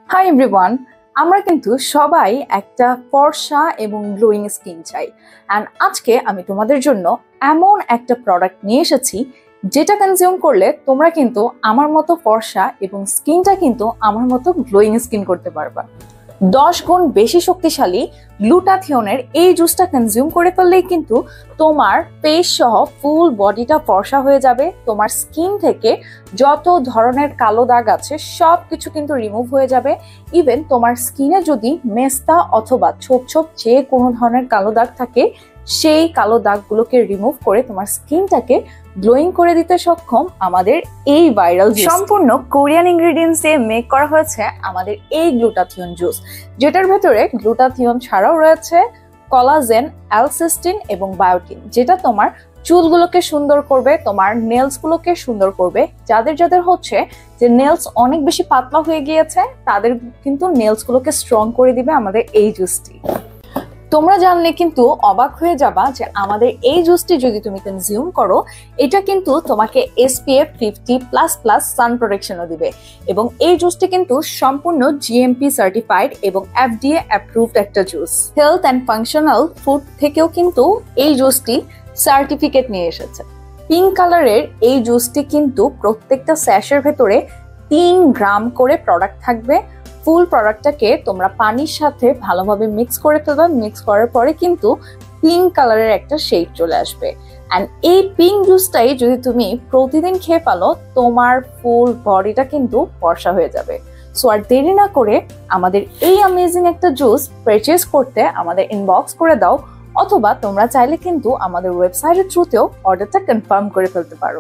Hi everyone, আমরা কিন্তু সবাই একটা ফর্সা এবং গ্লোয়িং স্কিন চাই। অ্যান্ড আজকে আমি তোমাদের জন্য এমন একটা প্রোডাক্ট নিয়ে এসেছি যেটা কনজিউম করলে তোমরা কিন্তু আমার মতো ফর্সা এবং স্কিনটা কিন্তু আমার মতো গ্লোয়িং স্কিন করতে পারবা। 10 গুণ বেশি শক্তিশালী গ্লুটাথিয়নের এই জুসটা কনজিউম করে ফেললেই কিন্তু তোমার ফেস সহ ফুল বডিটা ফর্সা হয়ে যাবে। তোমার স্কিন থেকে যত ধরনের কালো দাগ আছে সব কিছু কিন্তু রিমুভ হয়ে যাবে। ইভেন তোমার স্কিনে যদি মেস্তা অথবা ছোপ ছোপ যে কোনো ধরনের কালো দাগ থাকে সেই কালো দাগগুলোকে রিমুভ করে তোমার স্কিনটাকে গ্লোয়িং করে দিতে সক্ষম আমাদের এই ভাইরাল সম্পূর্ণ কোরিয়ান ইনগ্রেডিয়েন্টস দিয়ে মেক করা হয়েছে আমাদের এই গ্লুটাথিয়ন জুস, যেটার ভেতরে গ্লুটাথিয়ন ছাড়াও রয়েছে কোলাজেন, অ্যালসিস্টিন এবং বায়োটিন, যেটা তোমার চুলগুলোকে সুন্দর করবে, তোমার নেলস গুলোকে সুন্দর করবে। যাদের যাদের হচ্ছে যে নেলস অনেক বেশি পাতলা হয়ে গিয়েছে তাদের কিন্তু নেলস গুলোকে স্ট্রং করে দিবে আমাদের এই জুসটি। তোমরা জানলে কিন্তু অবাক হয়ে যাবা যে আমাদের এই জুসটি যদি তুমি কনজিউম করো এটা কিন্তু তোমাকে SPF 50++ সান প্রোটেকশনও দিবে। এবং এই জুসটি কিন্তু সম্পূর্ণ GMP সার্টিফাইড এবং FDA অ্যাপ্রুভড একটা juice. Health and functional food থেকেও কিন্তু এই জুসটি সার্টিফিকেট নিয়ে এসেছে। পিঙ্ক কালারের এই জুসটি কিন্তু প্রত্যেকটা স্যাশের ভেতরে 3 গ্রাম করে প্রোডাক্ট থাকবে। ফুল প্রোডাক্টটাকে তোমরা পানির সাথে ভালোভাবে মিক্স করে ফেলবে। মিক্স করার পরে কিন্তু পিঙ্ক কালারের একটা শেড চলে আসবে। অ্যান্ড এই পিঙ্ক জুসটাই যদি তুমি প্রতিদিন খেয়ে ফেলো তোমার ফুল বডিটা কিন্তু ফর্সা হয়ে যাবে। সো আর দেরি না করে আমাদের এই অ্যামেজিং একটা জুস পারচেজ করতে আমাদের ইনবক্স করে দাও, অথবা তোমরা চাইলে কিন্তু আমাদের ওয়েবসাইটের থ্রুতেও অর্ডারটা কনফার্ম করে ফেলতে পারো।